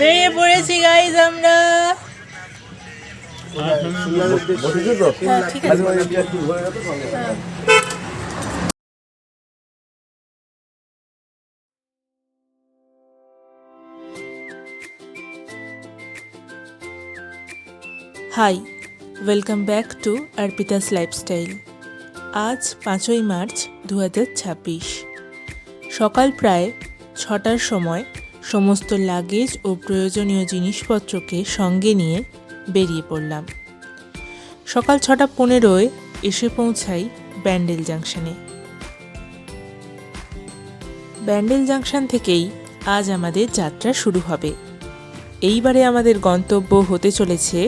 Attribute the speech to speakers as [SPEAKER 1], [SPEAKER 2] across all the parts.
[SPEAKER 1] বেরিয়ে পড়েছি গাইজ আমরা। ঠিক আছে। Hi, welcome back to Arpita's lifestyle. আজ 5ই মার্চ 2026। সকাল প্রায় 6টার সময় সমস্ত লাগেজ ও প্রয়োজনীয় জিনিসপত্রকে সঙ্গে নিয়ে বেরিয়ে পড়লাম। সকাল 6:15 এসে পৌঁছাই ব্যান্ডেল জাংশনে। ব্যান্ডেল জাংশন থেকেই আজ আমাদের যাত্রা শুরু হবে। এইবারে আমাদের গন্তব্য হতে চলেছে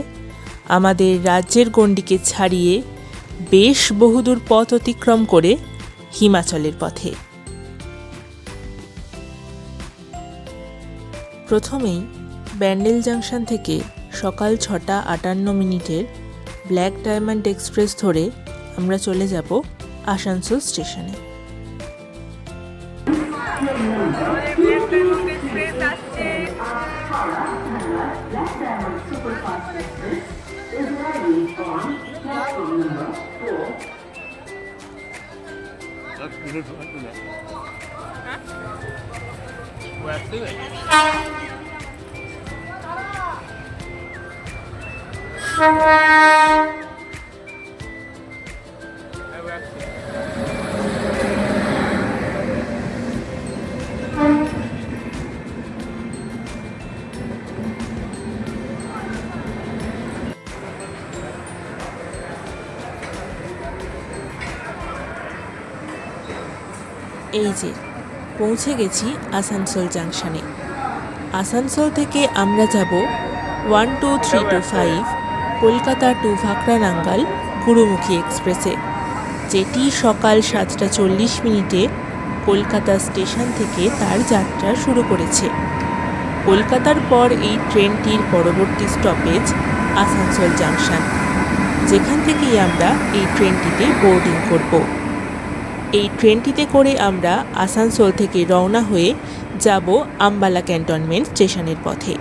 [SPEAKER 1] আমাদের রাজ্যের গণ্ডিকে ছাড়িয়ে বেশ বহুদূর পথ অতিক্রম করে হিমাচলের পথে। প্রথমেই ব্যান্ডেল জাংশন থেকে সকাল 6:58 ব্ল্যাক ডায়মন্ড এক্সপ্রেস ধরে আমরা চলে যাব আসানসোল স্টেশনে। এই যে পৌঁছে গেছি আসানসোল জাংশনে। আসানসোল থেকে আমরা যাব 12325 কলকাতা টু ভাকরানাঙ্গাল গুরুমুখী এক্সপ্রেসে, যেটি সকাল 7:40 কলকাতা স্টেশন থেকে তার যাত্রা শুরু করেছে। কলকাতার পর এই ট্রেনটির পরবর্তী স্টপেজ আসানসোল জাংশন, যেখান থেকেই আমরা এই ট্রেনটিতে বোর্ডিং করব। এই ট্রেনটিতে করে আমরা আসানসোল থেকে রওনা হয়ে যাব আম্বালা ক্যান্টনমেন্ট স্টেশনের পথে।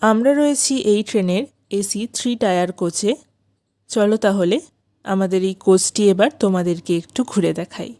[SPEAKER 1] আমরা রয়েছি এই ট্রেনের এসি 3 টায়ার কোচে। চলো তাহলে আমাদের এই কোচটি এবার তোমাদেরকে একটু ঘুরে দেখাই।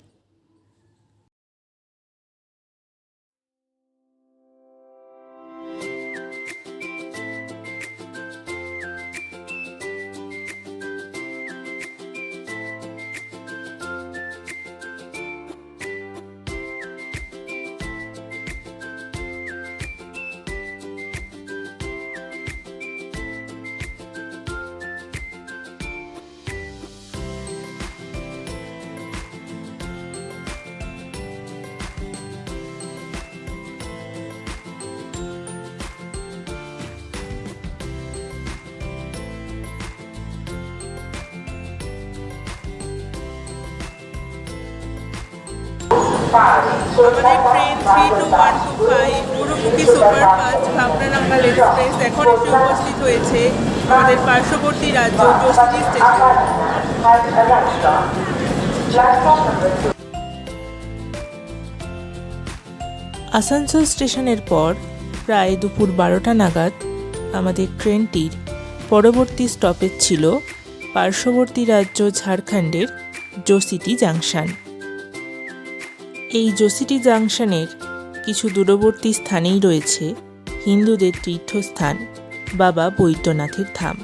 [SPEAKER 1] আমাদের ট্রেন 32125 গুরুমুখী সুপারফাস্ট ভাকরানাঙ্গাল এক্সপ্রেস এখন এসে উপস্থিত হয়েছে আমাদের পার্শ্ববর্তী রাজ্য জোসিটি স্টেশন। আসানসোল স্টেশনের পর প্রায় দুপুর 12টা নাগাদ আমাদের ট্রেনটির পরবর্তী স্টপেজ ছিল পার্শ্ববর্তী রাজ্য ঝাড়খণ্ডের জোসিটি জাংশন। এই জোসিটি জাংশনের কিছু দূরবর্তী স্থানেই রয়েছে হিন্দুদের তীর্থস্থান বাবা বৈদ্যনাথের ধাম,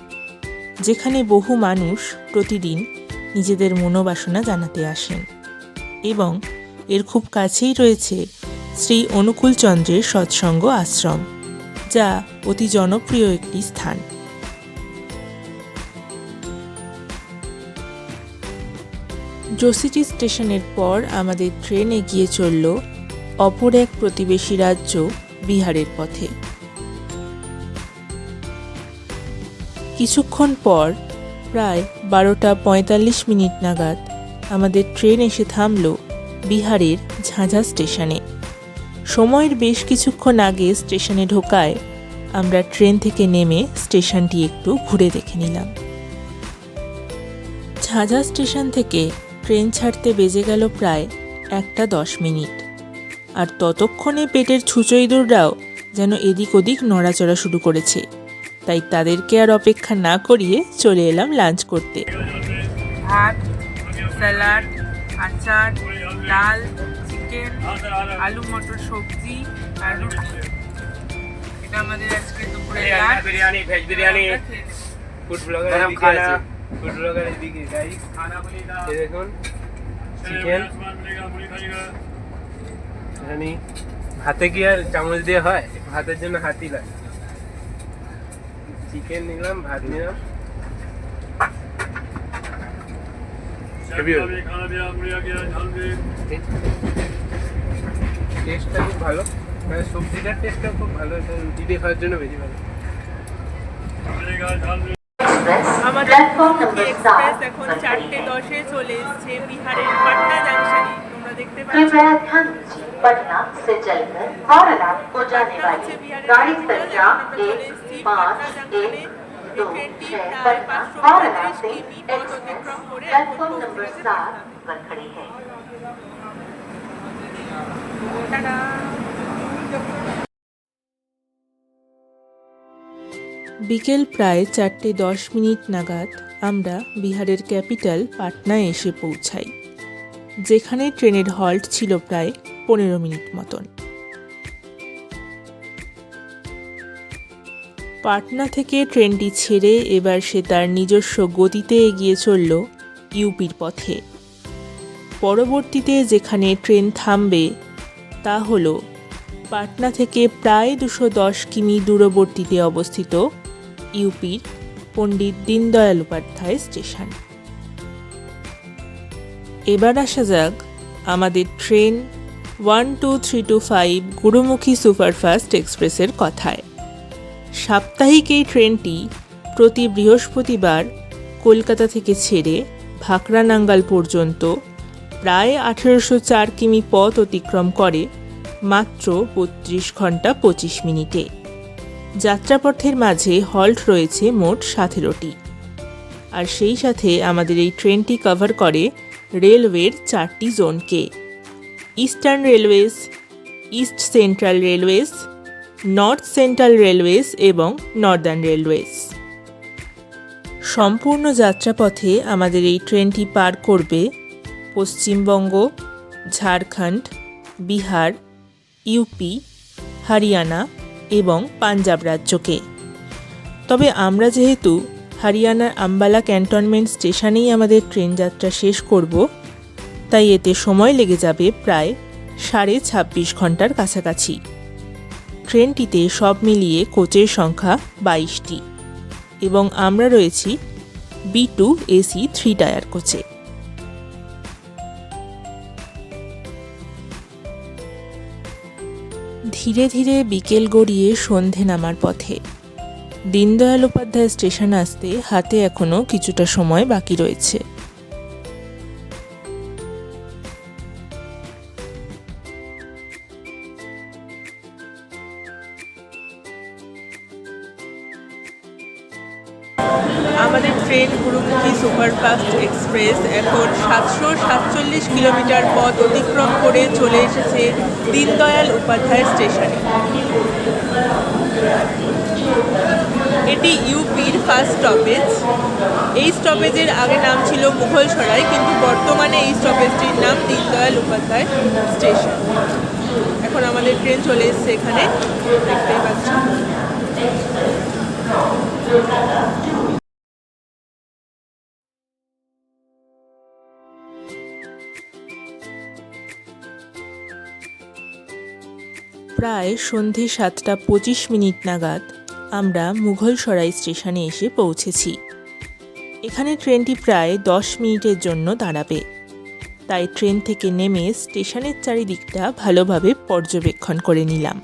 [SPEAKER 1] যেখানে বহু মানুষ প্রতিদিন নিজেদের মনোবাসনা জানাতে আসেন। এবং এর খুব কাছেই রয়েছে শ্রী অনুকূলচন্দ্রের সৎসঙ্গ আশ্রম, যা অতি জনপ্রিয় একটি স্থান। জোসিটি স্টেশনের পর আমাদের ট্রেন এগিয়ে চলল অপর এক প্রতিবেশী রাজ্য বিহারের পথে। কিছুক্ষণ পর প্রায় 12:45 নাগাদ আমাদের ট্রেন এসে থামল বিহারের ঝাঁঝা স্টেশনে। সময়ের বেশ কিছুক্ষণ আগে স্টেশনে ঢোকায় আমরা ট্রেন থেকে নেমে স্টেশনটি একটু ঘুরে দেখে নিলাম। ঝাঁঝা স্টেশন থেকে ট্রেন ছাড়তে বেজে গেল প্রায় 1:10। আর ততক্ষণে পেটের ছুঁচো ইঁদুররাও যেন এদিক ওদিক নড়াচড়া শুরু করেছে, তাই তাদেরকে আর অপেক্ষা না করিয়ে চলে এলাম লাঞ্চ করতে। ভাত, স্যালাড, আচার, ডাল, চিকেন, আলু মটর সবজি আর রুটি। এটা আমাদের আজকে দুপুরের lunch. Biryani, veg biryani. Food blogger এদিকে গাইস, এই দেখুন চিকেন। জানি হাতে কি আর চামচ দিয়ে হয়, ভাতের জন্য হাতি লাগে। চিকেন নিলাম, ভাত নিলাম। টেস্টটা খুব ভালো, মানে সবজিটার টেস্টটা খুব ভালো, রুটি দিয়ে খাওয়ার জন্য বেশি ভালো। আমাদের এক্সপ্রেস এখন 4:10 চলে এসেছে বিহারের পাটনা জাংশনে। তোমরা দেখতে পাচ্ছ पटना से चलकर हावड़ा को जाने वाली गाड़ी संख्या 15126 पटना हावड़ा से एक्सप्रेस प्लेटफॉर्म नंबर 7 पर खड़ी है। বিকেল প্রায় 4:10 নাগাদ আমরা বিহারের ক্যাপিটাল পাটনায় এসে পৌঁছাই, যেখানে ট্রেনের হল্ট ছিল প্রায় 15 মিনিট মতন। পাটনা থেকে ট্রেনটি ছেড়ে এবার সে তার নিজস্ব গতিতে এগিয়ে চলল ইউপির পথে। পরবর্তীতে যেখানে ট্রেন থামবে তা হল পাটনা থেকে প্রায় 210 কিমি দূরবর্তীতে অবস্থিত ইউপির পণ্ডিত দীনদয়াল উপাধ্যায় স্টেশন। এবার আসা যাক আমাদের ট্রেন 12325 গুরুমুখী সুপারফাস্ট এক্সপ্রেসের কথায়। সাপ্তাহিক এই ট্রেনটি প্রতি বৃহস্পতিবার কলকাতা থেকে ছেড়ে ভাকরানাঙ্গাল পর্যন্ত প্রায় 1804 কিমি পথ অতিক্রম করে মাত্র 32 ঘন্টা 25 মিনিটে। যাত্রাপথের মাঝে হল্ট রয়েছে মোট 17টি। আর সেই সাথে আমাদের এই ট্রেনটি কভার করে রেলওয়ের 4টি জোনকে: eastern railways, east central railways, north central railways এবং নর্দার্ন রেলওয়েজ। সম্পূর্ণ যাত্রাপথে আমাদের এই ট্রেনটি পার করবে পশ্চিমবঙ্গ, ঝাড়খণ্ড, বিহার, ইউপি, হরিয়ানা এবং পাঞ্জাব রাজ্যকে। তবে আমরা যেহেতু হরিয়ানার আম্বালা ক্যান্টনমেন্ট স্টেশনেই আমাদের ট্রেন যাত্রা শেষ করব, তাই এতে সময় লেগে যাবে প্রায় 26.5 ঘন্টার কাছাকাছি। ট্রেনটিতে সব মিলিয়ে কোচের সংখ্যা 22টি এবং আমরা রয়েছি B2 AC 3 টায়ার কোচে। ধীরে ধীরে বিকেল গড়িয়ে সন্ধে নামার পথে। দীনদয়াল উপাধ্যায় স্টেশন আসতে হাতে এখনও কিছুটা সময় বাকি রয়েছে। আমাদের ট্রেন গুরুমুখী সুপারফাস্ট এক্সপ্রেস এখন 747 কিলোমিটার পথ অতিক্রম করে চলে এসেছে দীনদয়াল উপাধ্যায় স্টেশনে। এটি ইউপির ফার্স্ট স্টপেজ। এই স্টপেজের আগে নাম ছিল মুঘলসরাই, কিন্তু বর্তমানে এই স্টপেজটির নাম দীনদয়াল উপাধ্যায় স্টেশন। এখন আমাদের ট্রেন চলে এসেছে এখানে, দেখতেই পাচ্ছ। প্রায় সন্ধে 7:25 নাগাদ আমরা মুঘলসরাই স্টেশনে এসে পৌঁছেছি। এখানে ট্রেনটি প্রায় 10 মিনিটের জন্য দাঁড়াবে। তাই ট্রেন থেকে নেমে স্টেশনের চারিদিকটা ভালোভাবে পর্যবেক্ষণ করে নিলাম।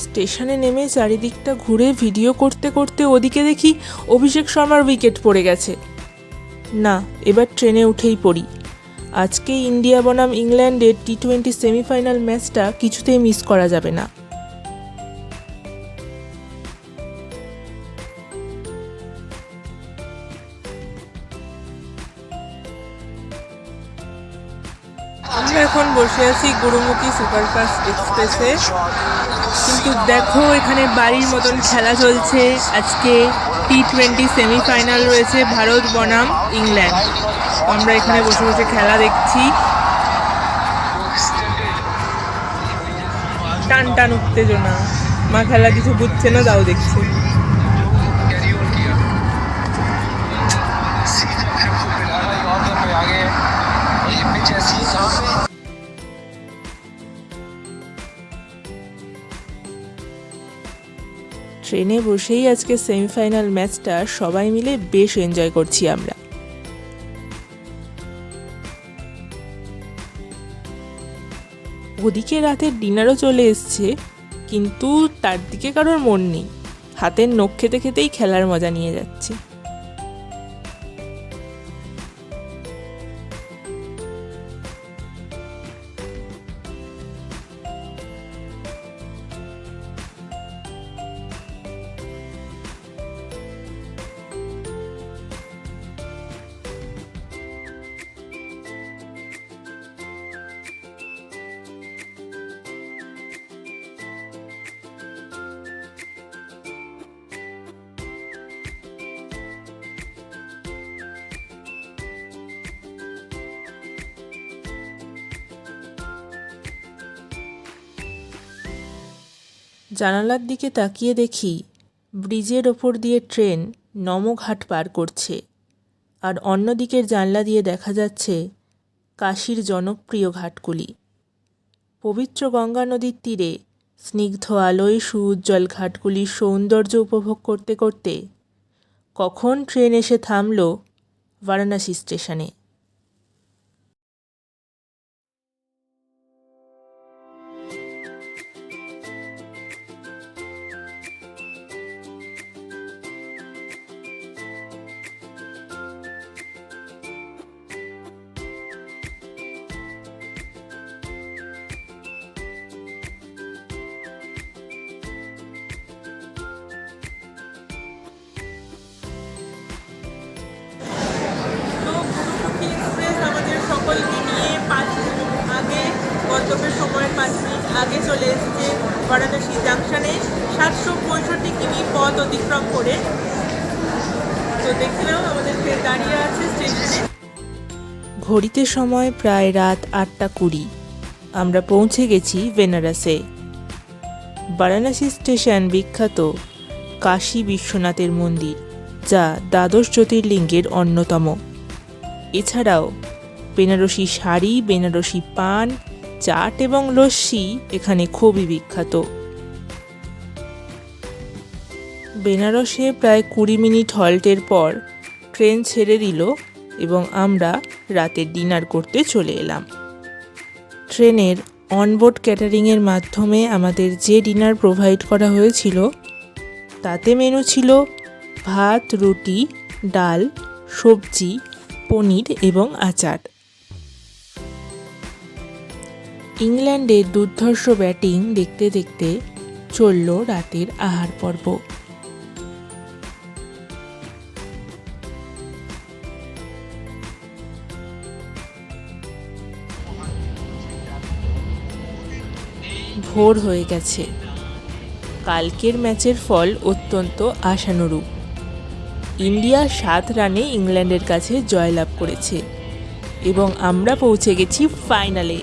[SPEAKER 1] স্টেশনে নেমে চারিদিকটা ঘুরে ভিডিও করতে করতে ওদিকে দেখি অভিষেক শর্মার উইকেট পড়ে গেছে। না, এবার ট্রেনে উঠেই পড়ি। আজকে ইন্ডিয়া বনাম ইংল্যান্ডের টি-20 সেমিফাইনাল ম্যাচটা কিছুতেই মিস করা যাবে না। আমরা এখন বসে আছি গুরুমুখী সুপারফাস্ট এক্সপ্রেসে, কিন্তু দেখো এখানে বাড়ির মতন খেলা চলছে। আজকে টি-20 সেমিফাইনাল রয়েছে ভারত বনাম ইংল্যান্ড। আমরা এখানে বসে বসে খেলা দেখছি। টান টান উত্তেজনা, মা খেলা কিছু বুঝছে না, তাও দেখছে। ট্রেনে বসেই আজকে সেমিফাইনাল ম্যাচটা সবাই মিলে বেশ এনজয় করছি আমরা। ওদিকে রাতের ডিনারও চলে এসছে, কিন্তু তার দিকে কারোর মন নেই। হাতের নখ খেতে খেতেই খেলার মজা নিয়ে যাচ্ছে। জানালার দিকে তাকিয়ে দেখি ব্রিজের ওপর দিয়ে ট্রেন নমঘাট পার করছে, আর অন্যদিকের জানলা দিয়ে দেখা যাচ্ছে কাশীর জনপ্রিয় ঘাটগুলি। পবিত্র গঙ্গা নদীর তীরে স্নিগ্ধ আলোয় সুউজ্জ্বল ঘাটগুলির সৌন্দর্য উপভোগ করতে করতে কখন ট্রেন এসে থামল বারাণসী স্টেশনে। গন্তব্যের সময়ের 5 মিনিট আগে চলে এসেছে বারাণসী জাংশনে 765 কিমি পথ অতিক্রম করে। তো দেখছিলাম আমাদের ট্রেন দাঁড়িয়ে আছে স্টেশনে। ঘড়িতে সময় প্রায় রাত 8:20। আমরা পৌঁছে গেছি বেনারসে। বারাণসী স্টেশন বিখ্যাত কাশী বিশ্বনাথের মন্দির, যা দ্বাদশ জ্যোতির্লিঙ্গের অন্যতম। এছাড়াও বেনারসি শাড়ি, বেনারসি পান, চাট এবং লস্যি এখানে খুবই বিখ্যাত। বেনারসে প্রায় 20 মিনিট হল্টের পর ট্রেন ছেড়ে দিল এবং আমরা রাতের ডিনার করতে চলে এলাম। ট্রেনের অনবোর্ড ক্যাটারিংয়ের মাধ্যমে আমাদের যে ডিনার প্রোভাইড করা হয়েছিল তাতে মেনু ছিল ভাত, রুটি, ডাল, সবজি, পনির এবং আচার। ইংল্যান্ডের দুর্ধর্ষ ব্যাটিং দেখতে দেখতে চলল রাতের আহার পর্ব। ভোর হয়ে গেছে। কালকের ম্যাচের ফল অত্যন্ত আশানুরূপ। ইন্ডিয়া 7 রানে ইংল্যান্ডের কাছে জয়লাভ করেছে এবং আমরা পৌঁছে গেছি ফাইনালে।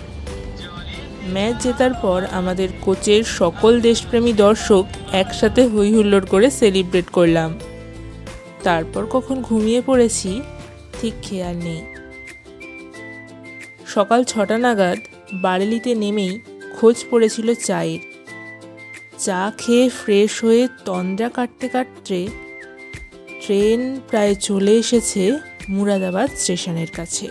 [SPEAKER 1] ম্যাচ জেতার পর আমাদের কোচের সকল দেশপ্রেমী দর্শক একসাথে হই হুল্লোড় করে সেলিব্রেট করলাম। তারপর কখন ঘুমিয়ে পড়েছি ঠিক খেয়াল নেই। সকাল 6টা নাগাদ বারেলিতে নেমেই খোঁজ পড়েছিল চায়ের। চা খেয়ে ফ্রেশ হয়ে তন্দ্রা কাটতে কাটতে ট্রেন প্রায় চলে এসেছে মুরাদাবাদ স্টেশনের কাছে।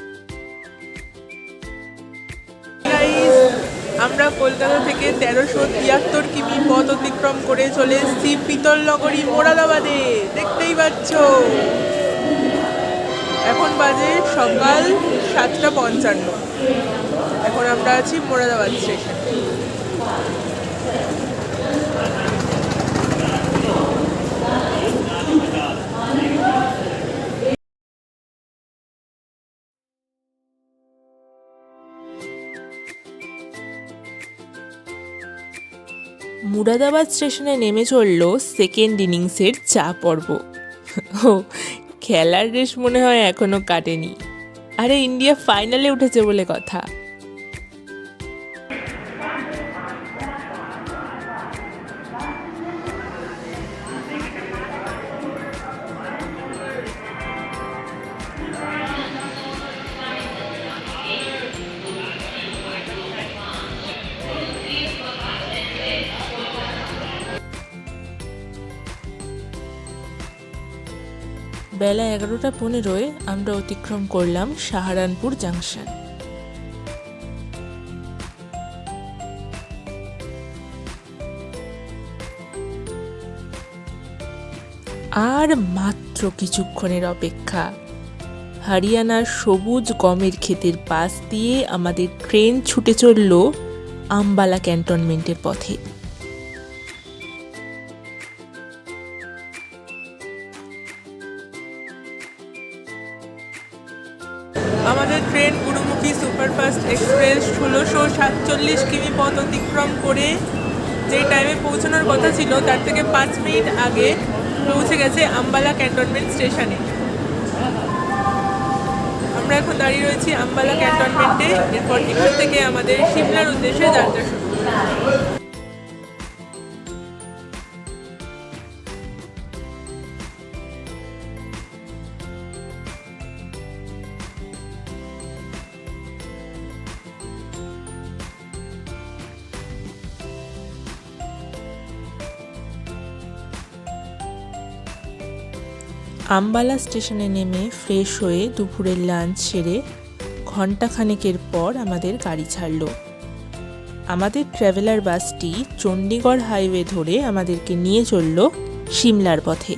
[SPEAKER 1] আমরা কলকাতা থেকে 1373 কিমি পথ অতিক্রম করে চলে এসেছি পিতল নগরী মুরাদাবাদে। দেখতেই পাচ্ছ, এখন বাজে সকাল 7:55। এখন আমরা আছি মুরাদাবাদ স্টেশনে। মুরাদাবাদ স্টেশনে নেমে চলল সেকেন্ড ইনিংসের চা পর্ব। ও, খেলার রেশ মনে হয় এখনো কাটেনি। আরে, ইন্ডিয়া ফাইনালে উঠেছে বলে কথা। বেলা 11:15 আমরা অতিক্রম করলাম সাহারানপুর জাংশন। আর মাত্র কিছুক্ষণের অপেক্ষা। হরিয়ানার সবুজ গমের ক্ষেতের পাশ দিয়ে আমাদের ট্রেন ছুটে চলল আম্বালা ক্যান্টনমেন্টের পথে। আমাদের ট্রেন গুরুমুখী সুপারফাস্ট এক্সপ্রেস 1647 কিমি পথ অতিক্রম করে যে টাইমে পৌঁছানোর কথা ছিল তার থেকে 5 মিনিট আগে পৌঁছে গেছে আম্বালা ক্যান্টনমেন্ট স্টেশনে। আমরা এখন দাঁড়িয়ে রয়েছি আম্বালা ক্যান্টনমেন্টে। এরপর এখান থেকে আমাদের সিমলার উদ্দেশ্যে যাত্রা শুরু। আম্বালা স্টেশনে নেমে ফ্রেশ হয়ে দুপুরের লাঞ্চ সেরে ঘণ্টাখানেকের পর আমাদের গাড়ি ছাড়ল। আমাদের ট্রাভেলার বাসটি চণ্ডীগড় হাইওয়ে ধরে আমাদেরকে নিয়ে চলল সিমলার পথে।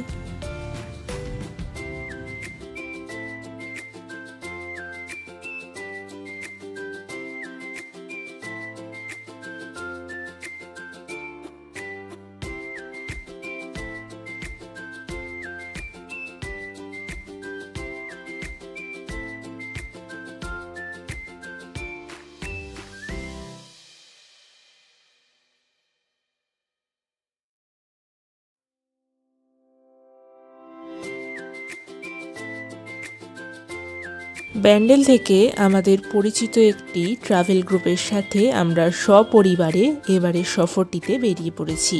[SPEAKER 1] ব্যান্ডেল থেকে আমাদের পরিচিত একটি ট্রাভেল গ্রুপের সাথে আমরা সপরিবারে এবারে সফরটিতে বেরিয়ে পড়েছি।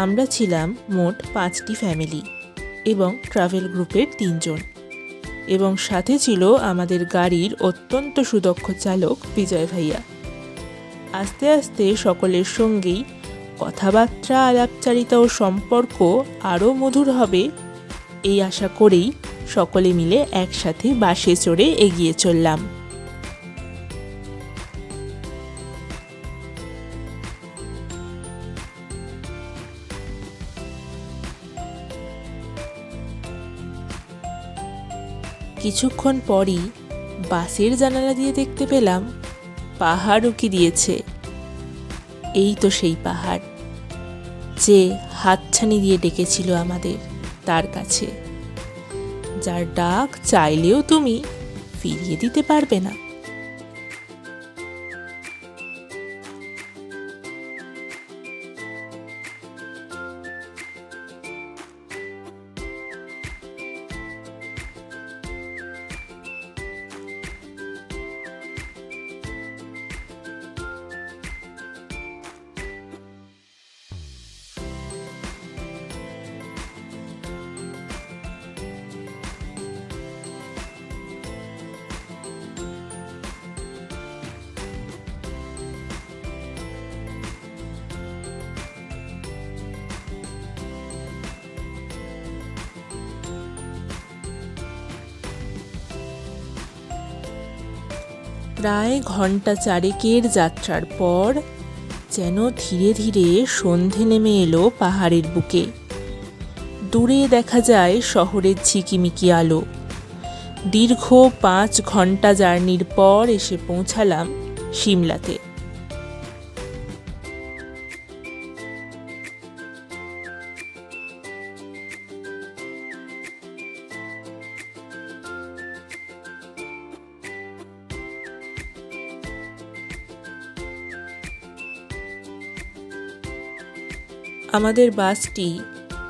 [SPEAKER 1] আমরা ছিলাম মোট 5টি ফ্যামিলি এবং ট্রাভেল গ্রুপের 3 জন, এবং সাথে ছিল আমাদের গাড়ির অত্যন্ত সুদক্ষ চালক বিজয় ভাইয়া। আস্তে আস্তে সকলের সঙ্গেই কথাবার্তা, আলাপচারিতা ও সম্পর্ক আরও মধুর হবে এই আশা করেই সকলে মিলে একসাথে বাসে চড়ে এগিয়ে চললাম। কিছুক্ষণ পরই বাসের জানালা দিয়ে দেখতে পেলাম পাহাড় উঁকি দিয়েছে। এই তো সেই পাহাড় যে হাতছানি দিয়ে ডেকেছিল আমাদের তার কাছে, যার ডাক চাইলেও তুমি ফিরিয়ে দিতে পারবে না। প্রায় ঘন্টা চারেকের যাত্রার পর যেন ধীরে ধীরে সন্ধে নেমে এলো পাহাড়ের বুকে। দূরে দেখা যায় শহরের ঝিকিমিকি আলো। দীর্ঘ 5 ঘন্টা জার্নির পর এসে পৌঁছালাম সিমলাতে। আমাদের বাসটি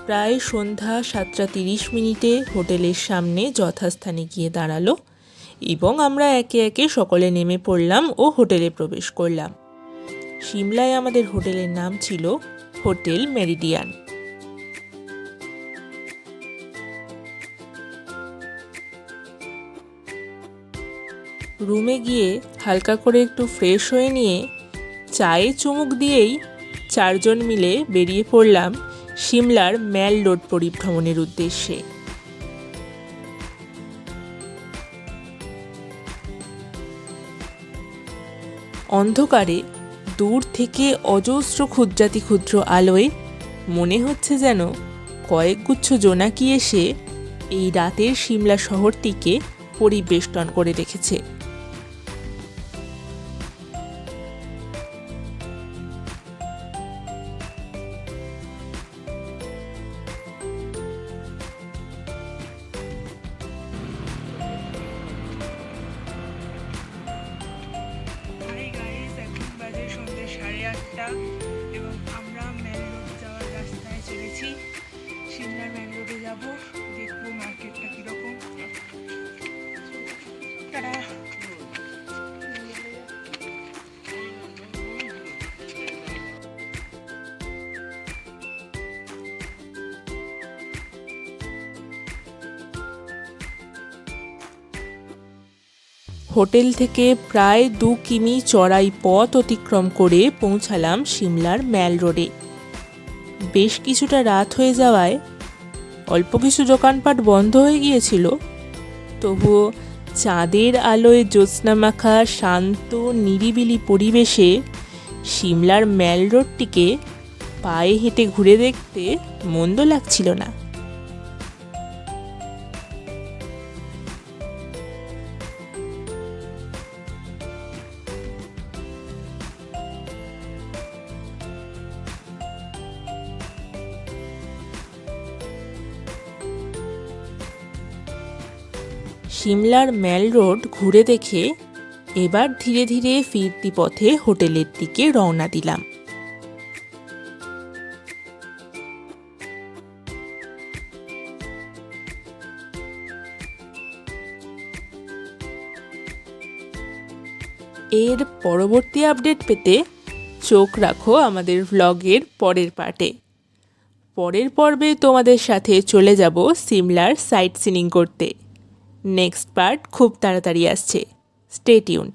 [SPEAKER 1] প্রায় সন্ধ্যা 7:30 হোটেলের সামনে যথাস্থানে গিয়ে দাঁড়ালো এবং আমরা একে একে সকলে নেমে পড়লাম ও হোটেলে প্রবেশ করলাম। সিমলায় আমাদের হোটেলের নাম ছিল হোটেল মেরিডিয়ান। রুমে গিয়ে হালকা করে একটু ফ্রেশ হয়ে নিয়ে চায়ে চুমুক দিয়েই 4 জন মিলে বেরিয়ে পড়লাম সিমলার ম্যাল রোড পরিভ্রমণের উদ্দেশ্যে। অন্ধকারে দূর থেকে অজস্র ক্ষুদ্রাতি ক্ষুদ্র আলোয় মনে হচ্ছে যেন কয়েকগুচ্ছ জোনাকি এসে এই রাতের সিমলা শহরটিকে পরিবেষ্টন করে রেখেছে। সন্ধ্যে 8:30 এবং আমরা ম্যাল রোড যাওয়ার রাস্তায় চলেছি। সিমলার ম্যাল রোডে যাবো, দেখবো মার্কেটটা কিরকম। হোটেল থেকে প্রায় 2 কিমি চড়াই পথ অতিক্রম করে পৌঁছালাম সিমলার ম্যাল রোডে। বেশ কিছুটা রাত হয়ে যাওয়ায় অল্প কিছু দোকানপাট বন্ধ হয়ে গিয়েছিল, তবুও চাঁদের আলোয় জ্যোৎস্নামাখা শান্ত নিরিবিলি পরিবেশে সিমলার ম্যাল রোডটিকে পায়ে হেঁটে ঘুরে দেখতে মন্দ লাগছিল না। সিমলার ম্যাল রোড ঘুরে দেখে এবার ধীরে ধীরে ফিরতি পথে হোটেলের দিকে রওনা দিলাম। এর পরবর্তী আপডেট পেতে চোখ রাখো আমাদের ভ্লগের পরের পার্টে। পরের পর্বে তোমাদের সাথে চলে যাব সিমলার সাইট সিনিং করতে। নেক্সট পার্ট খুব তাড়াতাড়ি আসছে। Stay tuned.